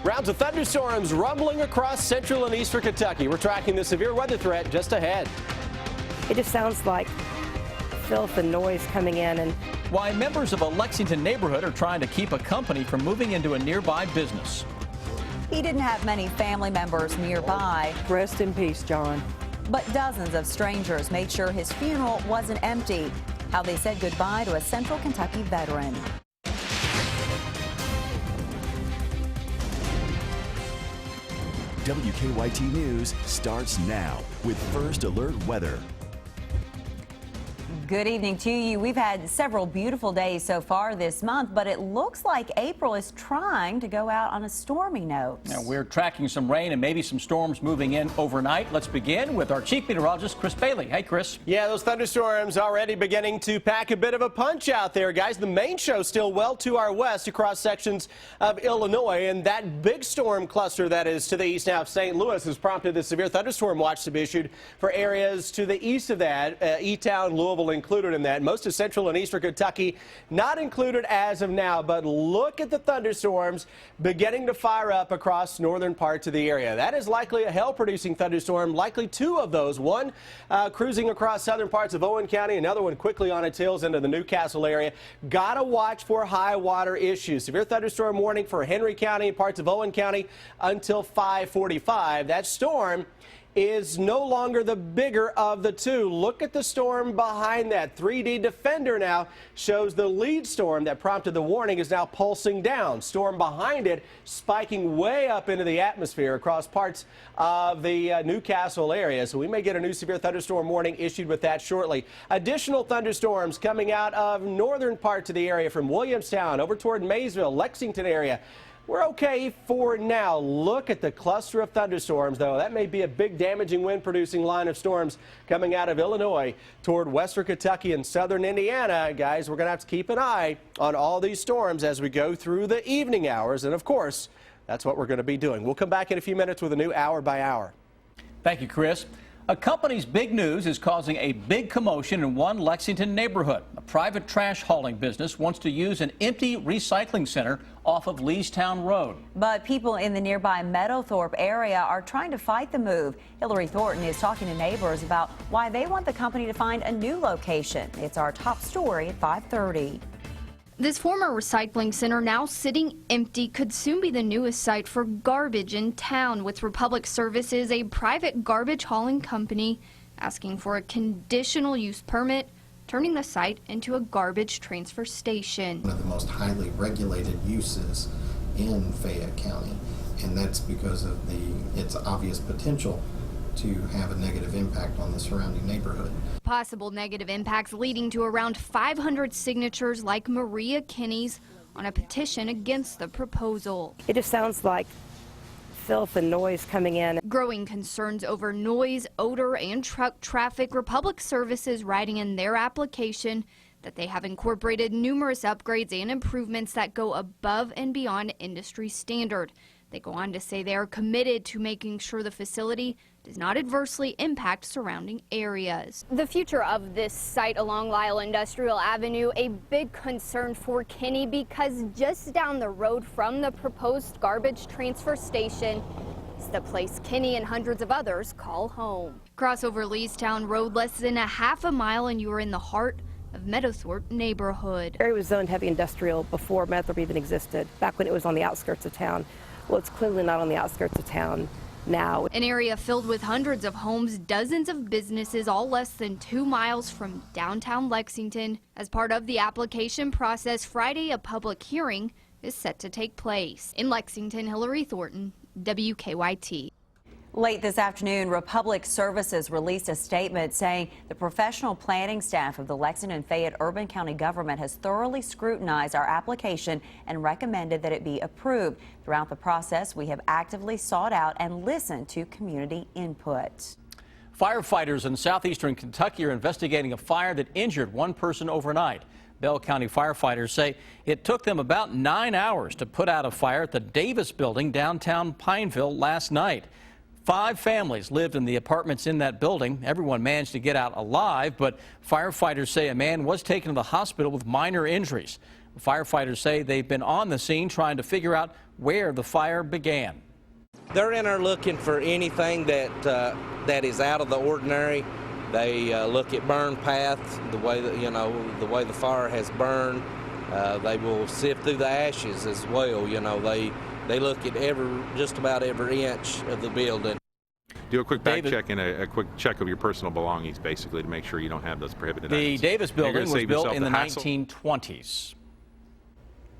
Rounds of thunderstorms rumbling across central and eastern Kentucky. We're tracking the severe weather threat just ahead. It just sounds like filth and noise coming in. And why members of a Lexington neighborhood are trying to keep a company from moving into a nearby business. He didn't have many family members nearby. Rest in peace, John. But dozens of strangers made sure his funeral wasn't empty. How they said goodbye to a Central Kentucky veteran. WKYT News starts now with First Alert Weather. Good evening to you. We've had several beautiful days so far this month, but it looks like April is trying to go out on a stormy note. Now, we're tracking some rain and maybe some storms moving in overnight. Let's begin with our chief meteorologist, Chris Bailey. Hey, Chris. Yeah, those thunderstorms already beginning to pack a bit of a punch out there, guys. The main show still well to our west across sections of Illinois, and that big storm cluster that is to the east now of St. Louis has prompted the severe thunderstorm watch to be issued for areas to the east of that, E-Town, Louisville included in that. Most of central and eastern Kentucky not included as of now, but look at the thunderstorms beginning to fire up across northern parts of the area. That is likely a hail-producing thunderstorm, likely two of those. One cruising across southern parts of Owen County, another one quickly on its heels into the Newcastle area. Gotta watch for high water issues. Severe thunderstorm warning for Henry County and parts of Owen County until 5:45. That storm is no longer the bigger of the two. Look at the storm behind that. 3D Defender now shows the lead storm that prompted the warning is now pulsing down. Storm behind it spiking way up into the atmosphere across parts of the Newcastle area. So we may get a new severe thunderstorm warning issued with that shortly. Additional thunderstorms coming out of northern parts of the area from Williamstown over toward Maysville, Lexington area. We're okay for now. Look at the cluster of thunderstorms, though. That may be a big damaging wind-producing line of storms coming out of Illinois toward western Kentucky and southern Indiana. Guys, we're going to have to keep an eye on all these storms as we go through the evening hours. And, of course, that's what we're going to be doing. We'll come back in a few minutes with a new Hour by Hour. Thank you, Chris. A company's big news is causing a big commotion in one Lexington neighborhood. A private trash hauling business wants to use an empty recycling center off of Leestown Road. But people in the nearby Meadowthorpe area are trying to fight the move. Hillary Thornton is talking to neighbors about why they want the company to find a new location. It's our top story at 5:30. This former recycling center, now sitting empty, could soon be the newest site for garbage in town, with Republic Services, a private garbage hauling company, asking for a conditional use permit, turning the site into a garbage transfer station. One of the most highly regulated uses in Fayette County, and that's because of its obvious potential to have a negative impact on the surrounding neighborhood. Possible negative impacts leading to around 500 signatures like Maria Kinney's on a petition against the proposal. it just sounds like filth and noise coming in. Growing concerns over noise, odor, and truck traffic, Republic Services writing in their application that they have incorporated numerous upgrades and improvements that go above and beyond industry standard. They go on to say they are committed to making sure the facility does not adversely impact surrounding areas. The future of this site along Lyle Industrial Avenue, a big concern for Kinney, because just down the road from the proposed garbage transfer station is the place Kinney and hundreds of others call home. Cross over Leestown Road less than a half a mile and you are in the heart of Meadowthorpe neighborhood. The area was zoned heavy industrial before Meadowthorpe even existed, back when it was on the outskirts of town. Well, it's clearly not on the outskirts of town now. An area filled with hundreds of homes, dozens of businesses, all less than 2 miles from downtown Lexington. As part of the application process, Friday, a public hearing is set to take place. In Lexington, Hillary Thornton, WKYT. Late this afternoon, Republic Services released a statement saying the professional planning staff of the Lexington and Fayette Urban County government has thoroughly scrutinized our application and recommended that it be approved. Throughout the process, we have actively sought out and listened to community input. Firefighters in southeastern Kentucky are investigating a fire that injured one person overnight. Bell County firefighters say it took them about 9 hours to put out a fire at the Davis building downtown Pineville last night. 5 families lived in the apartments in that building. Everyone managed to get out alive, but firefighters say a man was taken to the hospital with minor injuries. Firefighters say they've been on the scene trying to figure out where the fire began. They're in there looking for anything that is out of the ordinary. They look at burn paths, the way that, the way the fire has burned. They will sift through the ashes as well. They look at just about every inch of the building. Do a quick back check and a quick check of your personal belongings, basically, to make sure you don't have those prohibited items. The Davis building was built in the 1920s.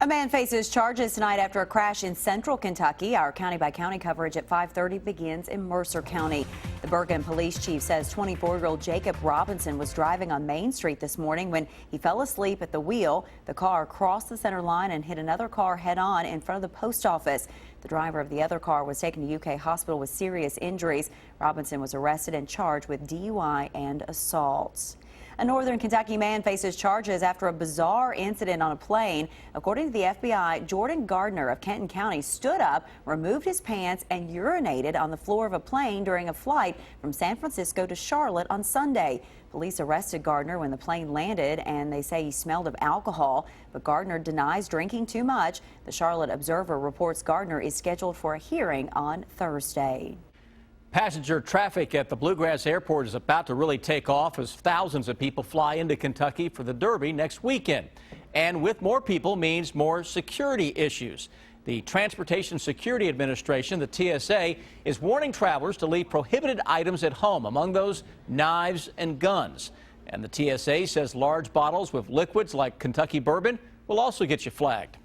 A man faces charges tonight after a crash in central Kentucky. Our county-by-county coverage at 5:30 begins in Mercer County. The Bergen police chief says 24-year-old Jacob Robinson was driving on Main Street this morning when he fell asleep at the wheel. The car crossed the center line and hit another car head-on in front of the post office. The driver of the other car was taken to UK hospital with serious injuries. Robinson was arrested and charged with DUI and assaults. A northern Kentucky man faces charges after a bizarre incident on a plane. According to the FBI, Jordan Gardner of Kenton County stood up, removed his pants, and urinated on the floor of a plane during a flight from San Francisco to Charlotte on Sunday. Police arrested Gardner when the plane landed, and they say he smelled of alcohol, but Gardner denies drinking too much. The Charlotte Observer reports Gardner is scheduled for a hearing on Thursday. Passenger traffic at the Bluegrass Airport is about to really take off as thousands of people fly into Kentucky for the Derby next weekend. And with more people means more security issues. The Transportation Security Administration, the TSA, is warning travelers to leave prohibited items at home, among those knives and guns. And the TSA says large bottles with liquids like Kentucky bourbon will also get you flagged.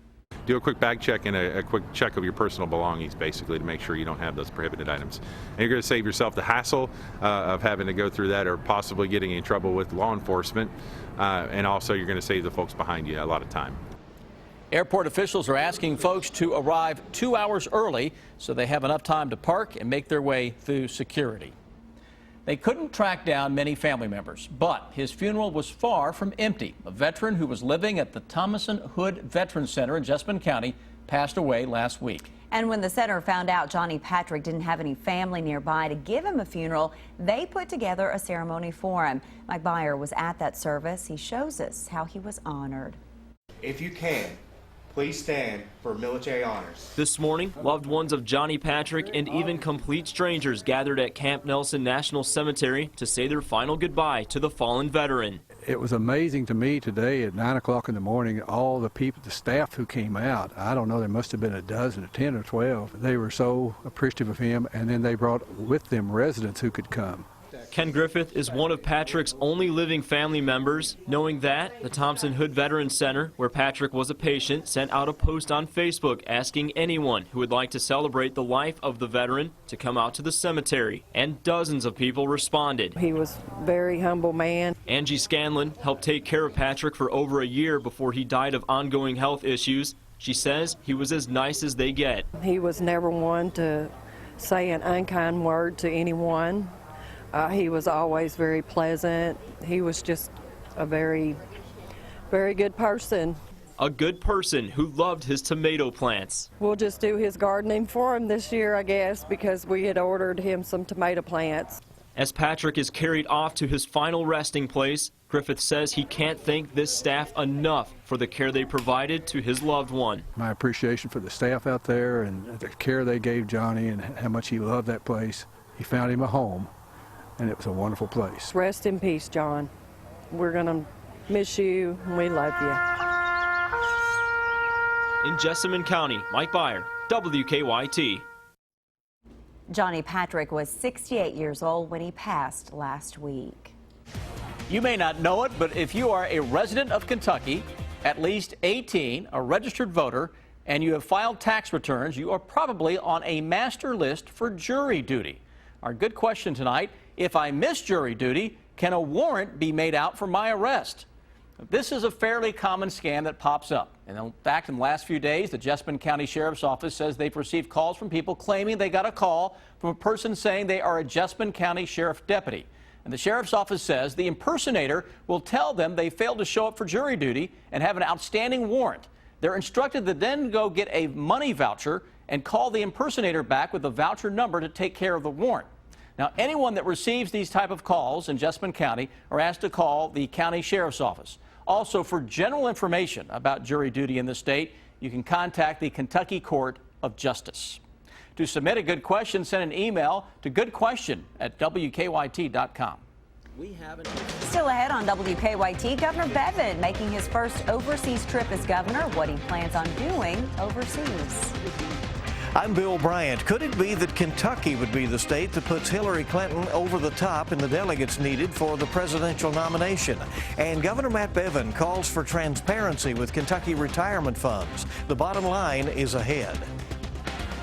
Do a quick bag check and a quick check of your personal belongings, basically, to make sure you don't have those prohibited items. And you're going to save yourself the hassle of having to go through that or possibly getting in trouble with law enforcement. And also, you're going to save the folks behind you a lot of time. Airport officials are asking folks to arrive 2 hours early so they have enough time to park and make their way through security. They couldn't track down many family members, but his funeral was far from empty. A veteran who was living at the Thomason Hood Veterans Center in Jessamine County passed away last week. And when the center found out Johnny Patrick didn't have any family nearby to give him a funeral, they put together a ceremony for him. Mike Byer was at that service. He shows us how he was honored. If you can, please stand for military honors. This morning, loved ones of Johnny Patrick and even complete strangers gathered at Camp Nelson National Cemetery to say their final goodbye to the fallen veteran. It was amazing to me today at 9 o'clock in the morning, all the people, the staff who came out. I don't know, there must have been a dozen, or 10 or 12. They were so appreciative of him, and then they brought with them residents who could come. Ken Griffith is one of Patrick's only living family members. Knowing that, the Thompson Hood Veterans Center, where Patrick was a patient, sent out a post on Facebook asking anyone who would like to celebrate the life of the veteran to come out to the cemetery, and dozens of people responded. He was a very humble man. Angie Scanlon helped take care of Patrick for over a year before he died of ongoing health issues. She says he was as nice as they get. He was never one to say an unkind word to anyone. He was always very pleasant. He was just a very, very good person. A good person who loved his tomato plants. We'll just do his gardening for him this year, I guess, because we had ordered him some tomato plants. As Patrick is carried off to his final resting place, Griffith says he can't thank this staff enough for the care they provided to his loved one. My appreciation for the staff out there and the care they gave Johnny and how much he loved that place. He found him a home, and it was a wonderful place. Rest in peace, John. We're going to miss you, and we love you. In Jessamine County, Mike Byer, WKYT. Johnny Patrick was 68 years old when he passed last week. You may not know it, but if you are a resident of Kentucky, at least 18, a registered voter, and you have filed tax returns, you are probably on a master list for jury duty. Our good question tonight: if I miss jury duty, can a warrant be made out for my arrest? This is a fairly common scam that pops up. And in fact, in the last few days, the Jessamine County Sheriff's Office says they've received calls from people claiming they got a call from a person saying they are a Jessamine County Sheriff deputy. And the Sheriff's Office says the impersonator will tell them they failed to show up for jury duty and have an outstanding warrant. They're instructed to then go get a money voucher and call the impersonator back with the voucher number to take care of the warrant. Now, anyone that receives these type of calls in Jessamine County are asked to call the county sheriff's office. Also, for general information about jury duty in the state, you can contact the Kentucky Court of Justice. To submit a good question, send an email to goodquestion@wkyt.com. Still ahead on WKYT, Governor Bevin making his first overseas trip as governor, what he plans on doing overseas. I'm Bill Bryant. Could it be that Kentucky would be the state that puts Hillary Clinton over the top in the delegates needed for the presidential nomination? And Governor Matt Bevin calls for transparency with Kentucky retirement funds. The bottom line is ahead.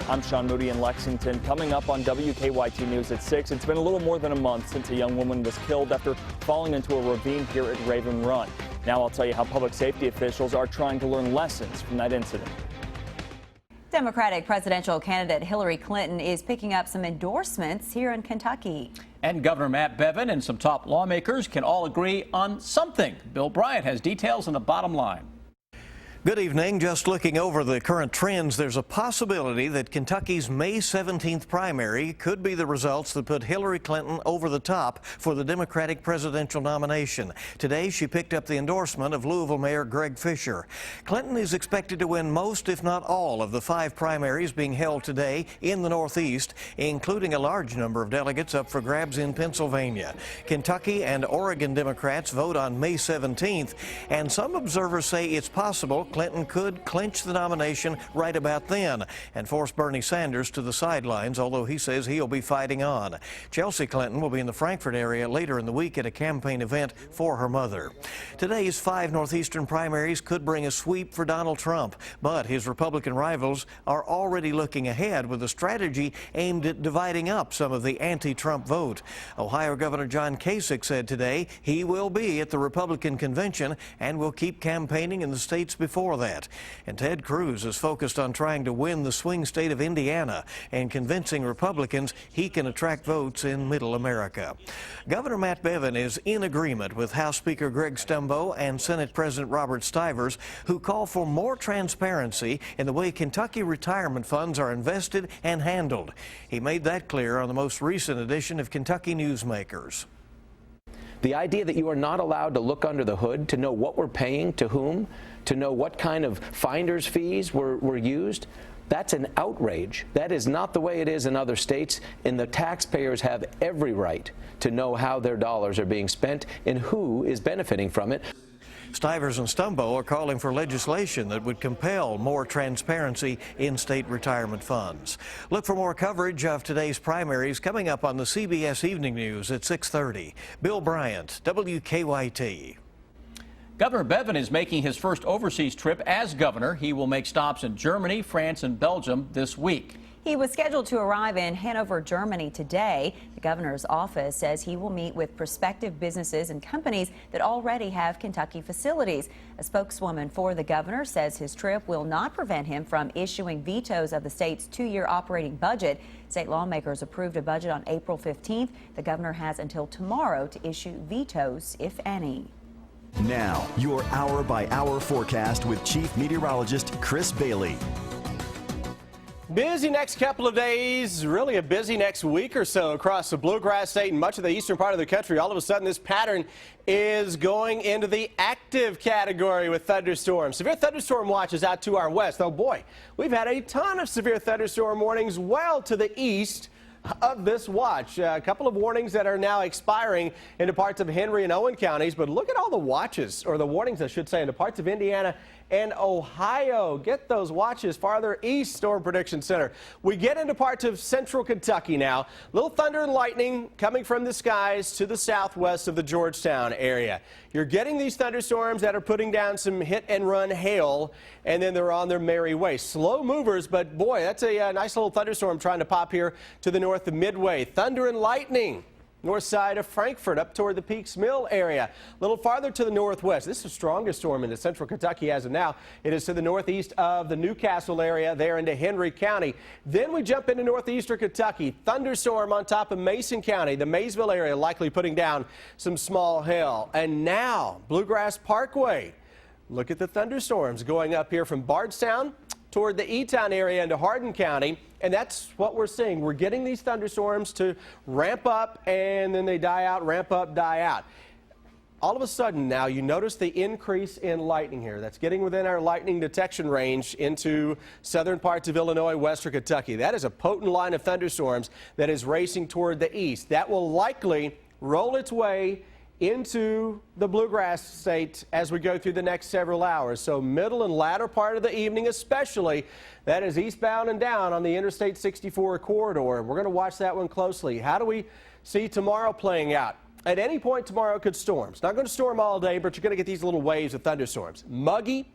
I'm Sean Moody in Lexington. Coming up on WKYT News at 6, it's been a little more than a month since a young woman was killed after falling into a ravine here at Raven Run. Now I'll tell you how public safety officials are trying to learn lessons from that incident. Democratic presidential candidate Hillary Clinton is picking up some endorsements here in Kentucky. And Governor Matt Bevin and some top lawmakers can all agree on something. Bill Bryant has details on the bottom line. Good evening. Just looking over the current trends, there's a possibility that Kentucky's May 17th primary could be the results that put Hillary Clinton over the top for the Democratic presidential nomination. Today, she picked up the endorsement of Louisville Mayor Greg Fisher. Clinton is expected to win most, if not all, of the 5 primaries being held today in the Northeast, including a large number of delegates up for grabs in Pennsylvania. Kentucky and Oregon Democrats vote on May 17th, and some observers say it's possible Clinton could clinch the nomination right about then and force Bernie Sanders to the sidelines, although he says he'll be fighting on. Chelsea Clinton will be in the Frankfort area later in the week at a campaign event for her mother. Today's 5 Northeastern primaries could bring a sweep for Donald Trump, but his Republican rivals are already looking ahead with a strategy aimed at dividing up some of the anti-Trump vote. Ohio Governor John Kasich said today he will be at the Republican convention and will keep campaigning in the states before that. And Ted Cruz is focused on trying to win the swing state of Indiana and convincing Republicans he can attract votes in Middle America. Governor Matt Bevin is in agreement with House Speaker Greg Stumbo and Senate President Robert Stivers, who call for more transparency in the way Kentucky retirement funds are invested and handled. He made that clear on the most recent edition of Kentucky Newsmakers. The idea that you are not allowed to look under the hood to know what we're paying to whom, to know what kind of finder's fees were used, that's an outrage. That is not the way it is in other states, and the taxpayers have every right to know how their dollars are being spent and who is benefiting from it. Stivers and Stumbo are calling for legislation that would compel more transparency in state retirement funds. Look for more coverage of today's primaries coming up on the CBS Evening News at 6:30. Bill Bryant, WKYT. Governor Bevin is making his first overseas trip as governor. He will make stops in Germany, France, and Belgium this week. He was scheduled to arrive in Hanover, Germany today. The governor's office says he will meet with prospective businesses and companies that already have Kentucky facilities. A spokeswoman for the governor says his trip will not prevent him from issuing vetoes of the state's 2-year operating budget. State lawmakers approved a budget on April 15th. The governor has until tomorrow to issue vetoes, if any. Now, your hour-by-hour forecast with Chief Meteorologist Chris Bailey. Busy next couple of days, really a busy next week or so across the Bluegrass State and much of the eastern part of the country. All of a sudden, this pattern is going into the active category with thunderstorms. Severe thunderstorm watches out to our west. Oh boy, we've had a ton of severe thunderstorm warnings well to the east of this watch. A couple of warnings that are now expiring into parts of Henry and Owen counties, but look at all the watches, or the warnings I should say, into parts of Indiana and Ohio. Get those watches farther east, Storm Prediction Center. We get into parts of central Kentucky now. Little thunder and lightning coming from the skies to the southwest of the Georgetown area. You're getting these thunderstorms that are putting down some hit and run hail, and then they're on their merry way. Slow movers, but boy, that's a nice little thunderstorm trying to pop here to the north of Midway. Thunder and lightning. North side of Frankfort up toward the Peaks Mill area. A little farther to the northwest. This is the strongest storm into central Kentucky as of now. It is to the northeast of the Newcastle area there into Henry County. Then we jump into northeastern Kentucky. Thunderstorm on top of Mason County. The Maysville area likely putting down some small hail. And now Bluegrass Parkway. Look at the thunderstorms going up here from Bardstown toward the E-Town area into Hardin County, and that's what we're seeing. We're getting these thunderstorms to ramp up, and then they die out, ramp up, die out. all of a sudden now you notice the increase in lightning here. That's getting within our lightning detection range into southern parts of Illinois, western Kentucky. That is a potent line of thunderstorms that is racing toward the east. That will likely roll its way into the bluegrass state as we go through the next several hours. So middle and latter part of the evening especially, that is eastbound and down on the Interstate 64 corridor. We're going to watch that one closely. How do we see tomorrow playing out? At any point tomorrow it could storm. It's not going to storm all day, but you're going to get these little waves of thunderstorms. Muggy,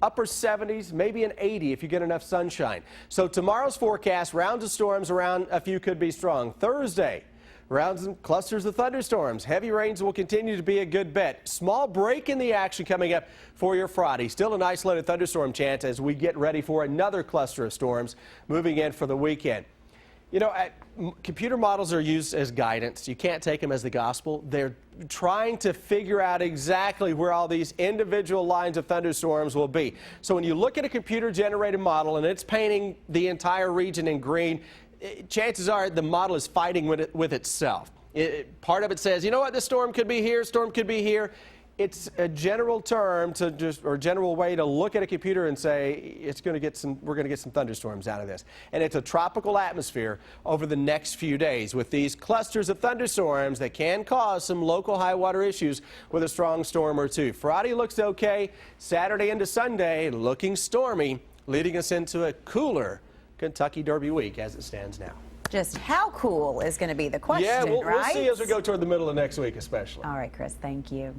upper 70s, maybe an 80 if you get enough sunshine. So tomorrow's forecast, rounds of storms around a few could be strong. Thursday, rounds and clusters of thunderstorms. Heavy rains will continue to be a good bet. Small break in the action coming up for your Friday. Still an isolated thunderstorm chance as we get ready for another cluster of storms moving in for the weekend. You know, computer models are used as guidance. You can't take them as the gospel. They're trying to figure out exactly where all these individual lines of thunderstorms will be. So when you look at a computer-generated model and it's painting the entire region in green, chances are the model is fighting with itself. Part of it says, you know what, this storm could be here, storm could be here. It's a general term to just, or general way to look at a computer and say it's going to get some, we're going to get some thunderstorms out of this. And it's a tropical atmosphere over the next few days with these clusters of thunderstorms that can cause some local high water issues with a strong storm or two. Friday looks okay. Saturday into Sunday looking stormy, leading us into a cooler Kentucky Derby week as it stands now. Just how cool is going to be the question, yeah, we'll right? see as we go toward the middle of next week especially. All right, Chris, thank you.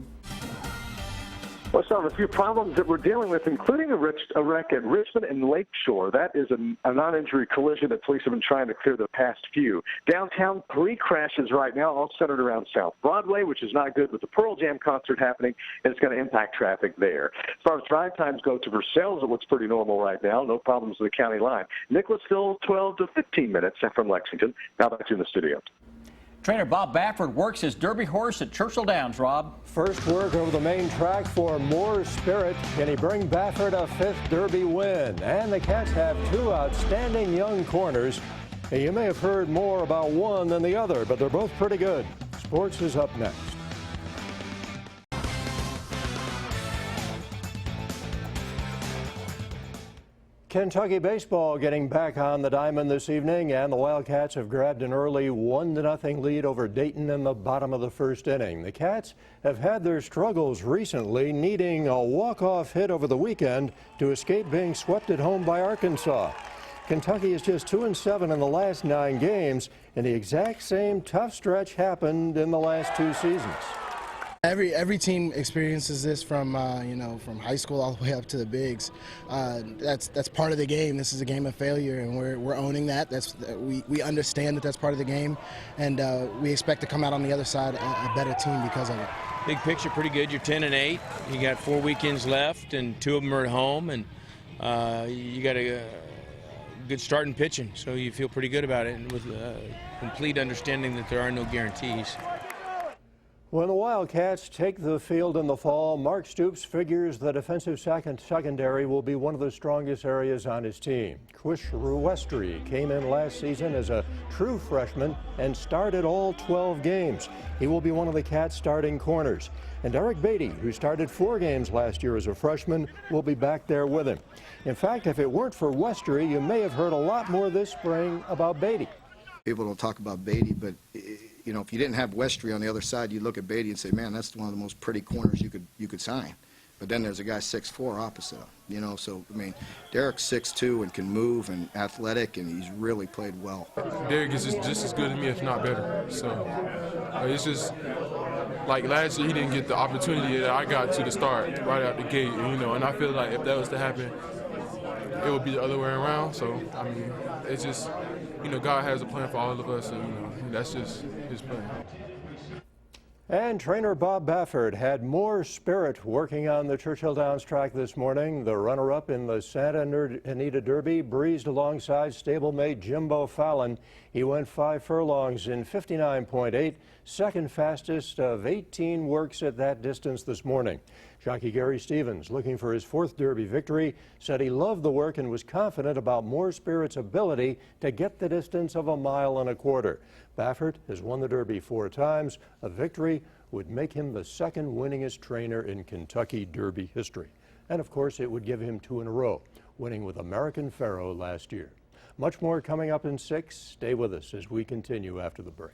Let's start with a few problems that we're dealing with, including a wreck at Richmond and Lakeshore. That is a non-injury collision that police have been trying to clear the past few. Downtown, 3 crashes right now, all centered around South Broadway, which is not good with the Pearl Jam concert happening, and it's going to impact traffic there. As far as drive times go to Versailles, it looks pretty normal right now. No problems with the county line. Nicholasville, 12 to 15 minutes from Lexington. Now back to you in the studio. Trainer Bob Baffert works his Derby horse at Churchill Downs, Rob. First work over the main track for More Spirit. Can he bring Baffert a 5th Derby win? And the Cats have 2 outstanding young corners. You may have heard more about one than the other, but they're both pretty good. Sports is up next. Kentucky baseball getting back on the diamond this evening, and the Wildcats have grabbed an early 1-0 lead over Dayton in the bottom of the first inning. The Cats have had their struggles recently, needing a walk-off hit over the weekend to escape being swept at home by Arkansas. Kentucky is just 2-7 in the last 9 games, and the exact same tough stretch happened in the last 2 seasons. Every team experiences this from from high school all the way up to the bigs. That's part of the game. This is a game of failure, and we're owning that. We understand that that's part of the game, and we expect to come out on the other side a better team because of it. Big picture, pretty good. You're 10-8. You got 4 weekends left, and 2 of them are at home, and you got a good start in pitching, so you feel pretty good about it, and with complete understanding that there are no guarantees. When the Wildcats take the field in the fall, Mark Stoops figures the defensive secondary will be one of the strongest areas on his team. Chris Ruestri came in last season as a true freshman and started all 12 games. He will be one of the Cats' starting corners. And Eric Beatty, who started 4 games last year as a freshman, will be back there with him. In fact, if it weren't for Westry, you may have heard a lot more this spring about Beatty. People don't talk about Beatty, but you know, if you didn't have Westry on the other side, you'd look at Beatty and say, man, that's one of the most pretty corners you could sign. But then there's a guy 6'4" opposite him, you know. So I mean, Derek's 6'2" and can move and athletic, and he's really played well. Derek is just as good as me, if not better. So it's just like last year he didn't get the opportunity that I got to start right out the gate, and I feel like if that was to happen, it would be the other way around. So I mean, it's just, God has a plan for all of us, and that's just his plan. And trainer Bob Baffert had More Spirit working on the Churchill Downs track this morning. The runner-up in the Santa Anita Derby breezed alongside stablemate Jimbo Fallon. He went 5 furlongs in 59.8, second fastest of 18 works at that distance this morning. Jockey Gary Stevens, looking for his 4th Derby victory, said he loved the work and was confident about More Spirit's ability to get the distance of 1.25 miles. Baffert has won the Derby 4 times, a victory would make him the second winningest trainer in Kentucky Derby history. And of course, it would give him 2 in a row, winning with American Pharoah last year. Much more coming up in 6. Stay with us as we continue after the break.